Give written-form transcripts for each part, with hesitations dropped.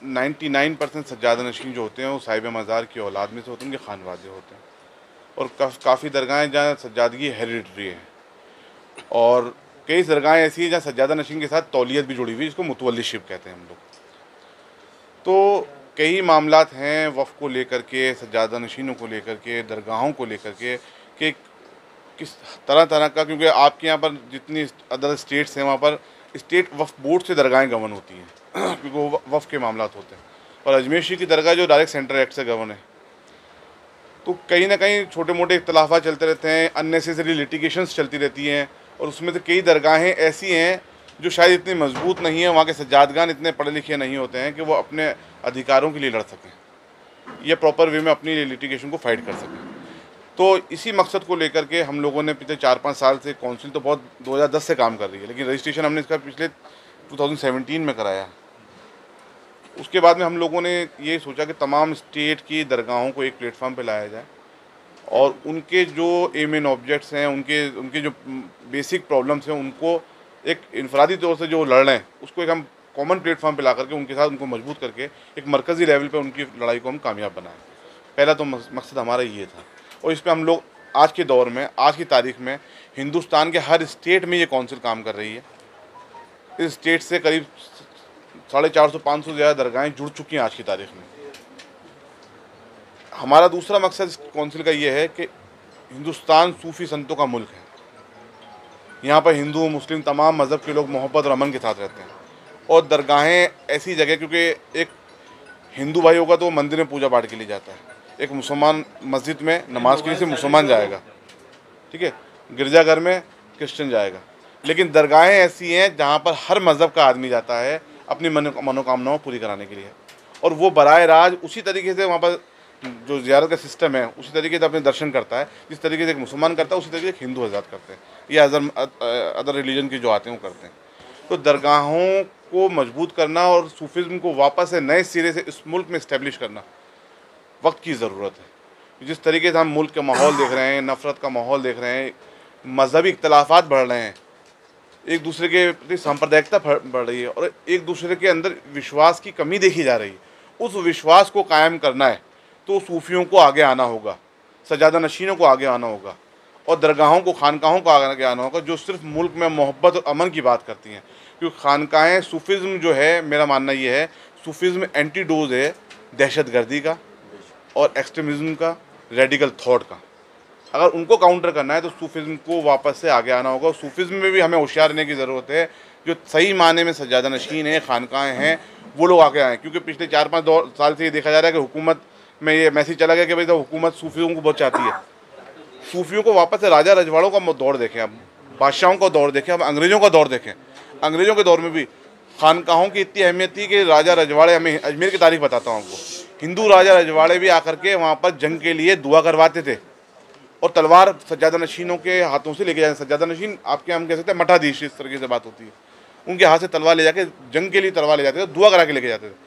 99% सज्जादा नशीन जो होते हैं वो साहिब मज़ार की औलाद में से होते हैं, उनके खानवादे होते हैं। और काफ़ी दरगाहें जहाँ सज्जादगी हेरिडिटरी है, और कई दरगाहें ऐसी हैं जहाँ सज्जादा नशीन के साथ तौलियत भी जुड़ी हुई है, जिसको मुतवल्लिशिप कहते हैं हम लोग। तो कई मामलात हैं वफ़ को लेकर के, सज्जादा नशीनों को लेकर के, दरगाहों को लेकर के, कि किस तरह तरह का, क्योंकि आपके यहाँ पर जितनी अदर स्टेट्स हैं वहाँ पर स्टेट वफ़ बोर्ड से दरगाहें गवर्न होती हैं क्योंकि वो वफ़ के मामलात होते हैं। और अजमेर शरीफ की दरगाह जो डायरेक्ट सेंटर एक्ट से गवर्न है। तो कहीं ना कहीं छोटे मोटे इख्तलाफा चलते रहते हैं, अननेसेसरी लिटिगेशंस चलती रहती हैं, और उसमें से कई दरगाहें ऐसी हैं जो शायद इतनी मजबूत नहीं है, वहाँ के सज्जादगान इतने पढ़े लिखे नहीं होते हैं कि वो अपने अधिकारों के लिए लड़ सकें या प्रॉपर वे में अपनी लिटिगेशन को फाइट कर सकें। तो इसी मकसद को लेकर के हम लोगों ने पिछले 4-5 साल से, काउंसिल तो बहुत 2010 से काम कर रही है, लेकिन रजिस्ट्रेशन हमने इसका पिछले 2017 में कराया। उसके बाद में हम लोगों ने ये सोचा कि तमाम स्टेट की दरगाहों को एक प्लेटफॉर्म पे लाया जाए, और उनके जो एम एंड ऑब्जेक्ट्स हैं, उनके जो बेसिक प्रॉब्लम्स हैं, उनको एक इनफरादी तौर से जो लड़ रहे हैं उसको एक हम कॉमन प्लेटफॉर्म पे ला करके उनके साथ उनको मजबूत करके एक मरकज़ी लेवल पे उनकी लड़ाई को हम कामयाब बनाएं। पहला तो मकसद हमारा ये था, और इस पर हम लोग आज के दौर में, आज की तारीख में हिंदुस्तान के हर स्टेट में ये काउंसिल काम कर रही है। इस स्टेट से करीब 450-500 से ज़्यादा दरगाहें जुड़ चुकी हैं आज की तारीख में। हमारा दूसरा मकसद इस काउंसिल का ये है कि हिंदुस्तान सूफ़ी संतों का मुल्क है। यहाँ पर हिंदू मुस्लिम तमाम मज़हब के लोग मोहब्बत और अमन के साथ रहते हैं, और दरगाहें ऐसी जगह, क्योंकि एक हिंदू भाई होगा तो वो मंदिर में पूजा पाठ के लिए जाता है, एक मुसलमान मस्जिद में नमाज के लिए से मुसलमान जाएगा, ठीक है, गिरजाघर में क्रिश्चियन जाएगा, लेकिन दरगाहें ऐसी हैं जहाँ पर हर मज़हब का आदमी जाता है अपनी मनोकामनाओं पूरी कराने के लिए, और वो बराए राज उसी तरीके से वहाँ पर जो ज़ियारत का सिस्टम है उसी तरीके से अपने दर्शन करता है, जिस तरीके से एक मुसलमान करता है उसी तरीके से हिंदू हज़रात करते हैं, या अदर रिलीजन के जो आते हैं वो करते हैं। तो दरगाहों को मजबूत करना और सूफीज़्म को वापस से नए सिरे से इस मुल्क में इस्टेब्लिश करना वक्त की ज़रूरत है। जिस तरीके से हम मुल्क का माहौल देख रहे हैं, नफ़रत का माहौल देख रहे हैं, मजहबी इख्तलाफात बढ़ रहे हैं, एक दूसरे के प्रति सांप्रदायिकता बढ़ रही है, और एक दूसरे के अंदर विश्वास की कमी देखी जा रही है। उस विश्वास को कायम करना है तो सूफियों को आगे आना होगा, सज्जादा नशीनों को आगे आना होगा, और दरगाहों को, खानकाहों को आगे आना होगा, जो सिर्फ मुल्क में मोहब्बत और अमन की बात करती हैं। क्योंकि खानकाहें, सूफिज़्म जो है, मेरा मानना ये है, सूफिज़्म एंटीडोज है दहशतगर्दी का और एक्सट्रीमिज़म का, रेडिकल थॉट का। अगर उनको काउंटर करना है तो सूफिज़्म को वापस से आगे आना होगा। सूफिज़्म में भी हमें होशियार रहने की ज़रूरत है। जो सही माने में सज्जादा नशीन हैं, खानकाहें हैं, वो लोग आगे आएँ, क्योंकि पिछले 4-5 साल से ये देखा जा रहा है कि हुकूमत में ये मैसेज चला गया कि भाई तो हुकूमत सूफियों को बहुत चाहती है। सूफियों को वापस से राजा रजवाड़ों का दौर देखें, अब बादशाहों का दौर देखें, अब अंग्रेज़ों का दौर देखें। अंग्रेज़ों के दौर में भी खानकाहों की इतनी अहमियत थी कि राजा रजवाड़े, हमें अजमेर की तारीख बताता हूँ आपको, हिंदू राजा रजवाड़े भी आकर के वहाँ पर जंग के लिए दुआ करवाते थे, और तलवार सज्जादा नशीनों के हाथों से लेके जाते। सज्जादा नशीन आपके हम कह सकते हैं मठाधीश, इस तरीके से बात होती है, उनके हाथ से तलवार ले जाके जंग के लिए तलवार ले जाते थे, दुआ करा के लेके जाते थे,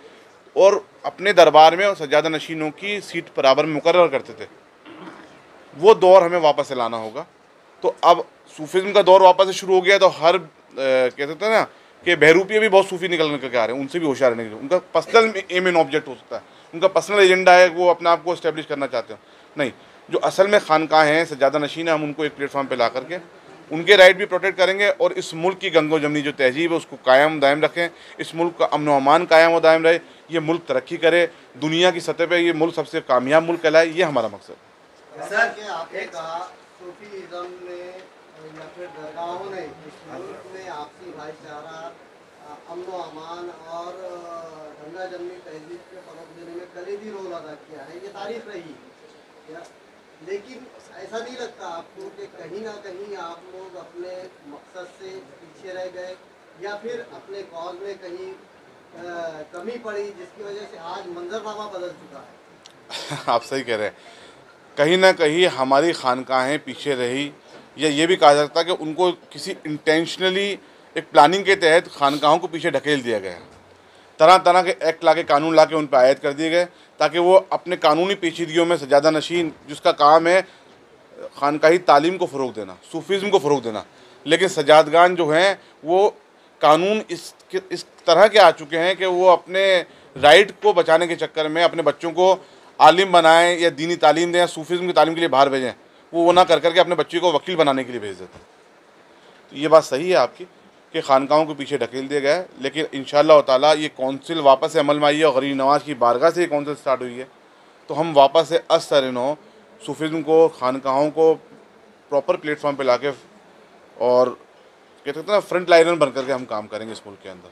और अपने दरबार में सज्जादा नशीनों की सीट बराबर मुकर्रर करते थे। वो दौर हमें वापस से लाना होगा। तो अब सूफिज़्म का दौर वापस से शुरू हो गया, तो हर कह सकते हैं ना कि बहरूपिये भी बहुत सूफी निकल के आ रहे हैं, उनसे भी होशियार रहने के लिए। उनका पर्सनल एम एंड ऑब्जेक्ट हो सकता है, उनका पर्सनल एजेंडा है, वो अपने आप को इस्टेब्लिश करना चाहते हो। नहीं, जो असल में खानकाहें हैं, सज्जादा नशीन है, हम उनको एक प्लेटफॉर्म पे ला करके उनके राइट भी प्रोटेक्ट करेंगे, और इस मुल्क की गंगो जमनी जो तहजीब है उसको कायम दायम रखें। इस मुल्क का अमन व अमान कायम व दायम रहे, ये मुल्क तरक्की करे, दुनिया की सतह पे ये मुल्क सबसे कामयाब मुल्क कहलाए, ये हमारा मकसद है। सर कि आपने कहा सूफीज़्म ने या फिर दरगाहों ने इस मुल्क में आपसी भाईचारा, अमन व अमान और गंगा जमनी तहजीब के फरोग देने में कलीदी रोल अदा किया है, ये तारीफ रही है। लेकिन ऐसा नहीं लगता आपको कि कहीं ना कहीं आप लोग अपने मकसद से पीछे रह गए, या फिर अपने कौज में कहीं कमी पड़ी, जिसकी वजह से आज मंजरनामा बदल चुका है? आप सही कह रहे हैं, कहीं ना कहीं हमारी खानकाहें पीछे रही, या ये भी कहा जा सकता है कि उनको किसी इंटेंशनली एक प्लानिंग के तहत खानकाहों को पीछे ढकेल दिया गया। तरह तरह के एक्ट ला के, कानून ला के उन पर आयद कर दिए गए, ताकि वो अपने कानूनी पेचीदगियों में सज्जादा नशीन, जिसका काम है खानकाही तालीम को फ़रोग देना, सूफीज़्म को फ़रोग देना, लेकिन सज्जादगान जो हैं वो कानून इस तरह के आ चुके हैं कि वो अपने राइट को बचाने के चक्कर में अपने बच्चों को आलिम बनाएं या दीनी तालीम दें या सूफीज़्म की तालीम के लिए बाहर भेजें, वो ना कर करके अपने बच्चे को वकील बनाने के लिए भेज देते हैं। तो ये बात सही है आपकी कि खानकाहों के पीछे ढकेल दिया गया है, लेकिन इंशाअल्लाह ताला ये कौंसिल वापस से अमल में आई है और गरीब नवाज़ की बारगाह से ये कौंसिल स्टार्ट हुई है। तो हम वापस से असरनो सूफीज़्म को, खानकाहों को प्रॉपर प्लेटफॉर्म पे लाके और कहते हैं ना फ्रंट लाइनर बन करके हम काम करेंगे इस मुल्क के अंदर,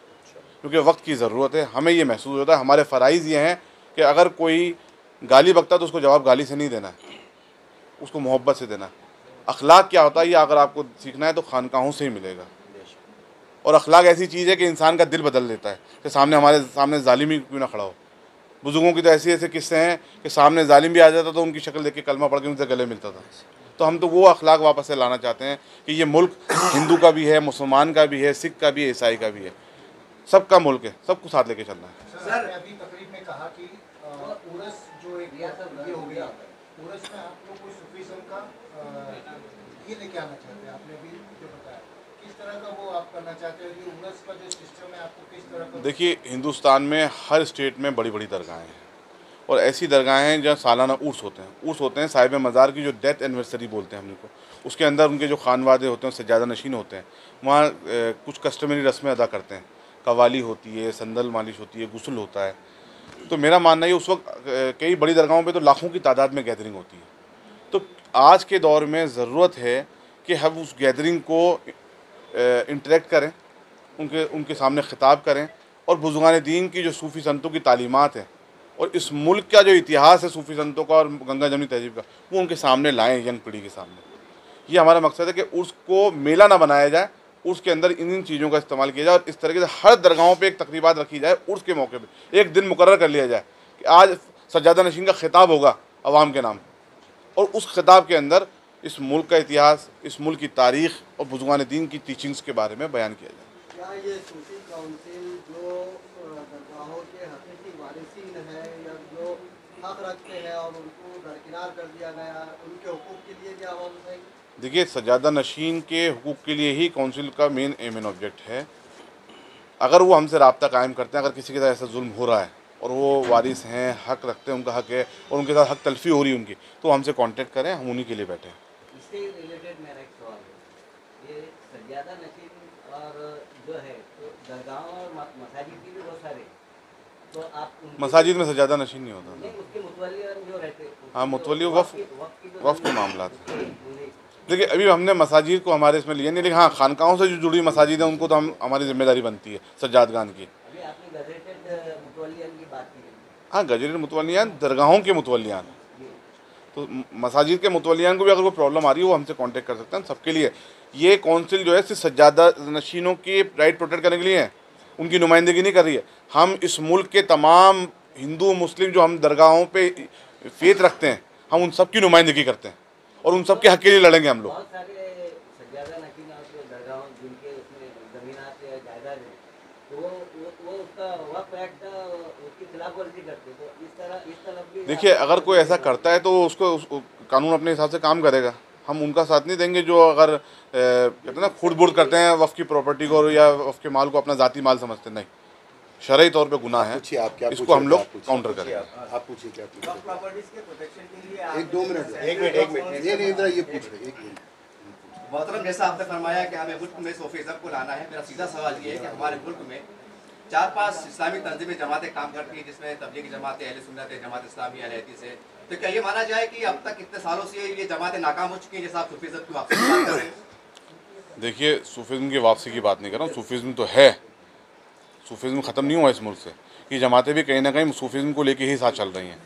क्योंकि वक्त की ज़रूरत है। हमें ये महसूस होता है, हमारे फ़राइज़ ये हैं कि अगर कोई गाली बकता तो उसको जवाब गाली से नहीं देना है, उसको मोहब्बत से देना है। अखलाक क्या होता है ये अगर आपको सीखना है तो खानकाहों से ही मिलेगा। और अखलाक ऐसी चीज़ है कि इंसान का दिल बदल देता है कि हमारे सामने जालिम ही क्यों ना खड़ा हो। बुजुर्गों की तो ऐसे ऐसे किस्से हैं कि सामने जालिम भी आ जाता तो उनकी शक्ल देख के कलमा पढ़ के उनसे गले मिलता था। तो हम तो वो अखलाक वापस से लाना चाहते हैं कि ये मुल्क हिंदू का भी है, मुसलमान का भी है, सिख का भी है, ईसाई का भी है, सबका मुल्क है, सबको साथ लेके चलना है। सर अभी तकरीब में कहा कि उर्स जो एक ये हो गया, उर्स में आप लोग कोई सूफीज़्म का ये लेके आना चाहते हैं, आपने भी जो बताया किस तरह का वो आप करना चाहते हैं, ये उर्स का जो सिस्टम है आपको किस तरह का? देखिए, हिंदुस्तान में हर स्टेट में बड़ी बड़ी दरगाहें हैं और ऐसी दरगाहें हैं जहाँ सालाना उर्स होते हैं। उर्स होते हैं साहिब मज़ार की जो डेथ एनिवर्सरी बोलते हैं हम लोग को, उसके अंदर उनके जो खानवादे होते हैं उससे ज़्यादा नशीन होते हैं, वहाँ कुछ कस्टमरी रस्में अदा करते हैं, कवाली होती है, संदल मालिश होती है, गुस्ल होता है। तो मेरा मानना है उस वक्त कई बड़ी दरगाहों पे तो लाखों की तादाद में गैदरिंग होती है। तो आज के दौर में ज़रूरत है कि हम उस गैदरिंग को इंटरेक्ट करें, उनके सामने ख़िताब करें और बुज़ुर्गान दीन की जो सूफ़ी संतों की तालीमात हैं और इस मुल्क का जो इतिहास है सूफ़ी संतों का और गंगा जमनी तहजीब का, वो उनके सामने लाएँ, यंग पीढ़ी के सामने। ये हमारा मकसद है कि उसको मेला ना बनाया जाए, उसके अंदर इन चीज़ों का इस्तेमाल किया जाए और इस तरीके से हर दरगाहों पे एक तकरीबात रखी जाए। उर्स के मौके पे एक दिन मुकर्रर कर लिया जाए कि आज सज्जादा नशीन का खिताब होगा अवाम के नाम, और उस खिताब के अंदर इस मुल्क का इतिहास, इस मुल्क की तारीख़ और बुज़ुर्गान दीन की टीचिंग्स के बारे में बयान किया जाए। क्या ये सूफी काउंसिल जो दरगाहों के हकीकी वारिसीन है या जो हक रखते हैं और उनको दरकिनार कर दिया गया, उनके हुकूक के लिए भी आवाज़ उठाएगी? देखिए, सज्जादा नशीन के हुकूक के लिए ही काउंसिल का मेन एम एंड ऑब्जेक्ट है। अगर वो हमसे रब्ता कायम करते हैं, अगर किसी के साथ ऐसा जुल्म हो रहा है और वो वारिस हैं, हक रखते हैं, उनका हक है और उनके साथ हक तलफी हो रही है उनकी, तो हमसे कांटेक्ट करें, हम उन्हीं के लिए बैठे हैं। इससे रिलेटेड मेरा एक सवाल है, ये सज्जादा नशीन और जो है तो दरगाहों और मसाजिद की भी बहुत सारे, तो आप मसाजिद में सज्जादा नशीन नहीं होता। नहीं, उसके मुतवल्ली जो रहते, हाँ, मुतवल्ली वफ़ के मामला थे। देखिए, अभी हमने मसाजिद को हमारे इसमें लिया नहीं, लेकिन हाँ, खानकाहों से जो जुड़ी मसाजिद हैं उनको तो हमारी जिम्मेदारी बनती है सज्जादगान की। अभी आपने गज़ेटेड मुतवल्लियान की बात की। हाँ, गज़ेटेड मुतवल्लियान दरगाहों के मुतवल्लियान, तो मसाजिद के मुतवल्लियान को भी अगर कोई प्रॉब्लम आ रही है वो हमसे कांटेक्ट कर सकते हैं। सबके लिए ये काउंसिल जो है सिर्फ सज्जादा नशीनों की राइट प्रोटेक्ट करने के लिए है, उनकी नुमाइंदगी नहीं कर रही है। हम इस मुल्क के तमाम हिंदू मुस्लिम जो हम दरगाहों पे फेथ रखते हैं, हम उन सब की नुमाइंदगी करते हैं और उन सब के हक़ के लिए लड़ेंगे हम लोग। बहुत सारे सज्जादा नशीन और दरगाहों जिनके उसमें ज़मीनात या जायदाद है, तो वो उसका वक्फ एक्ट उसकी खिलाफ वर्जी करते, तो इस तरफ भी। देखिए, अगर कोई ऐसा करता है तो उसको कानून अपने हिसाब से काम करेगा, हम उनका साथ नहीं देंगे जो अगर कहते हैं ना खुर्द बुर्द करते हैं वफ़ की प्रॉपर्टी को या वफ़ के माल को अपना ज़ाती माल समझते हैं। नहीं, शरई तौर पे गुनाह है, इसको हम लोग काउंटर करेंगे। आप पूछिए क्या पूछ रहे हैं? प्रॉपर्टीज के प्रोटेक्शन के लिए एक 2 मिनट ये नहीं इधर ये पूछ रहे, एक मिनट। मोहतरम, जैसा आपने फरमाया कि हमें मुल्क में सूफीज़्म को लाना है, मेरा सीधा सवाल ये है कि हमारे मुल्क में 4-5 इस्लामी तंजीमें जमातें काम करती हैं, जिसमें तबलीगी जमात, अहले सुन्नत, जमात इस्लामी, अहले हदीस है। तो क्या ये माना जाए कि अब तक इतने सालों से ये जमातें नाकाम हो चुकी हैं, जैसा आप सूफीज़्म की वापसी की बात कर रहे हैं? देखिए, सूफीज़्म की वापसी की बात नहीं कर रहा हूँ, सूफीज़्म तो है, सूफीज़्म ख़त्म नहीं हुआ इस मुल्क से। ये जमातें भी कहीं ना कहीं सूफीज़्म को लेके ही साथ चल रही हैं,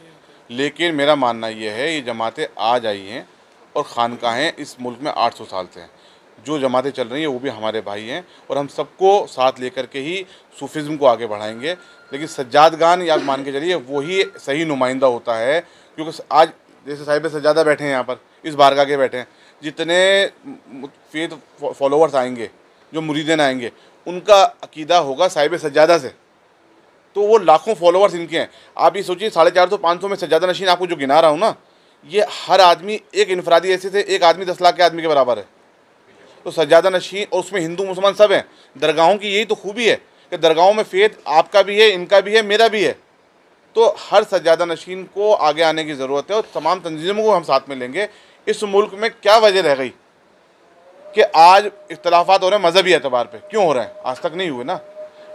लेकिन मेरा मानना ये है ये जमातें आज आई हैं और खानकाहें इस मुल्क में 800 साल से हैं। जो जमातें चल रही हैं वो भी हमारे भाई हैं और हम सबको साथ लेकर के ही सूफीज़्म को आगे बढ़ाएंगे। लेकिन सज्जादगान या मान के चलिए वही सही नुमाइंदा होता है, क्योंकि आज जैसे साहिब सज्जादा बैठे हैं यहाँ पर, इस बारगाह के बैठे हैं, जितने फेथ फॉलोअर्स आएंगे, जो मुरीदीन आएंगे, उनका अकीदा होगा साहिब सज्जादा से, तो वो लाखों फॉलोअर्स इनके हैं। आप ये सोचिए 450-500 में सज्जादा नशीन आपको जो गिना रहा हूँ ना, ये हर आदमी एक इनफरादी ऐसे थे, एक आदमी 10 लाख के आदमी के बराबर है। तो सज्जादा नशीन और उसमें हिंदू मुसलमान सब हैं। दरगाहों की यही तो खूबी है कि दरगाहों में फेथ आपका भी है, इनका भी है, मेरा भी है, तो हर सज्जादा नशीन को आगे आने की ज़रूरत है और तमाम तंजीमों को हम साथ में लेंगे। इस मुल्क में क्या वजह रह गई कि आज इख्तलाफात हो रहे हैं मजहबी एतबार पे? क्यों हो रहे हैं? आज तक नहीं हुए ना।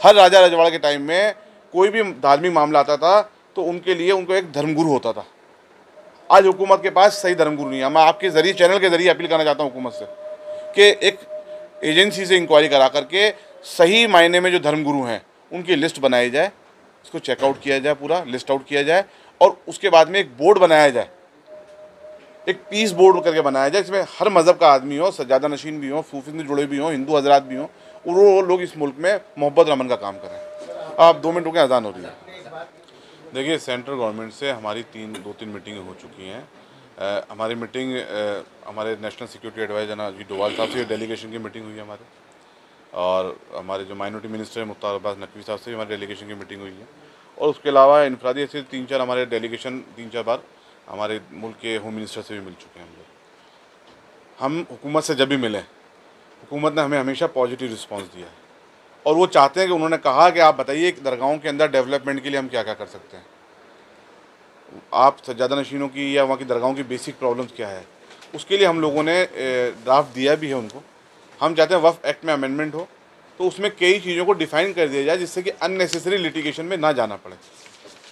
हर राजा रजवाड़ा के टाइम में कोई भी धार्मिक मामला आता था तो उनके लिए उनको एक धर्मगुरु होता था। आज हुकूमत के पास सही धर्मगुरु नहीं है। मैं आपके ज़रिए, चैनल के ज़रिए अपील करना चाहता हूँ हुकूमत से कि एक एजेंसी से इंक्वायरी करा करके सही मायने में जो धर्मगुरु हैं उनकी लिस्ट बनाई जाए, इसको चेकआउट किया जाए, पूरा लिस्ट आउट किया जाए और उसके बाद में एक बोर्ड बनाया जाए, एक पीस बोर्ड करके बनाया जाए जिसमें हर मज़हब का आदमी हो, सज्जादा नशीन भी हो, सूफी से जुड़े भी हों, हिंदू हजरात भी हों, और वो लोग इस मुल्क में मोहब्बत अमन का काम करें। आप 2 मिनट रुकें, अजान हो रही है। देखिए, सेंट्रल गवर्नमेंट से हमारी 2-3 मीटिंगें हो चुकी हैं। हमारी मीटिंग हमारे नेशनल सिक्योरिटी एडवाइजर जनाब जी डोवाल साहब से डेलीगेशन की मीटिंग हुई है हमारे, और हमारे जो माइनॉरिटी मिनिस्टर है मुख्तार अब्बास नकवी साहब से हमारी डेलीगेशन की मीटिंग हुई है। और उसके अलावा इनफरादी ऐसे 3-4 हमारे डेलीगेशन 3-4 बार हमारे मुल्क के होम मिनिस्टर से भी मिल चुके हैं हम लोग। हम हुकूमत से जब भी मिले, हुकूमत ने हमें हमेशा पॉजिटिव रिस्पांस दिया है और वो चाहते हैं कि उन्होंने कहा कि आप बताइए दरगाहों के अंदर डेवलपमेंट के लिए हम क्या क्या कर सकते हैं। आप सज्जादा नशीनों की या वहाँ की दरगाहों की बेसिक प्रॉब्लम्स क्या है, उसके लिए हम लोगों ने ड्राफ्ट दिया भी है उनको। हम चाहते हैं वक्फ एक्ट में अमेंडमेंट हो तो उसमें कई चीज़ों को डिफ़ाइन कर दिया जाए जिससे कि अननेसेसरी लिटिगेशन में ना जाना पड़े।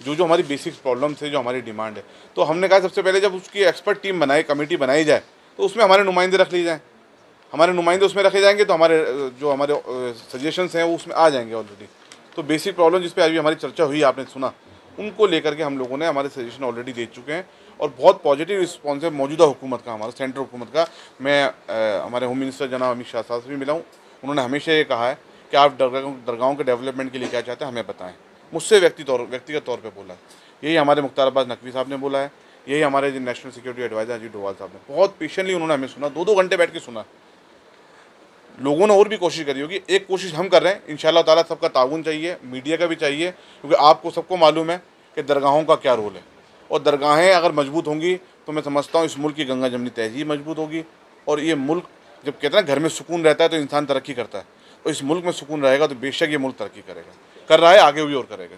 जो हमारी बेसिक प्रॉब्लम्स है, जो हमारी डिमांड है, तो हमने कहा सबसे पहले जब उसकी एक्सपर्ट टीम बनाई, कमेटी बनाई जाए तो उसमें हमारे नुमाइंदे रख लिए जाएँ। हमारे नुमाइंदे उसमें रखे जाएंगे तो हमारे जो हमारे सजेशंस हैं वो उसमें आ जाएंगे ऑलरेडी। तो बेसिक प्रॉब्लम जिस पे अभी हमारी चर्चा हुई, आपने सुना, उनको लेकर के हम लोगों ने हमारे सजेशन ऑलरेडी दे चुके हैं और बहुत पॉजिटिव रिस्पॉन्स है मौजूदा हुकूमत का, हमारा सेंट्रल हुकूमत का। मैं हमारे होम मिनिस्टर जनाब अमित शाह साहब से भी मिला हूँ। उन्होंने हमेशा ये कहा है कि आप दरगाहों के डेवलपमेंट के लिए क्या चाहते हैं हमें बताएं। मुझसे व्यक्तिगत तौर पर बोला है, यही हमारे मुख्तार अब्बास नकवी साहब ने बोला है, यही हमारे जो नेशनल सिक्योरिटी एडवाइजर जी डोवाल साहब ने बहुत पेशेंटली उन्होंने हमें सुना, 2-2 घंटे बैठ के सुना। लोगों ने और भी कोशिश करी होगी, एक कोशिश हम कर रहे हैं। इंशाअल्लाह ताला सबका ताउन चाहिए, मीडिया का भी चाहिए, क्योंकि आपको सबको मालूम है कि दरगाहों का क्या रोल है और दरगाहें अगर मजबूत होंगी तो मैं समझता हूँ इस मुल्क की गंगा जमनी तहजीब मजबूत होगी। और ये मुल्क, जब कहते हैं ना घर में सुकून रहता है तो इंसान तरक्की करता है, और इस मुल्क में सुकून रहेगा तो बेशक ये मुल्क तरक्की करेगा, कर रहा है, आगे भी और करेगा।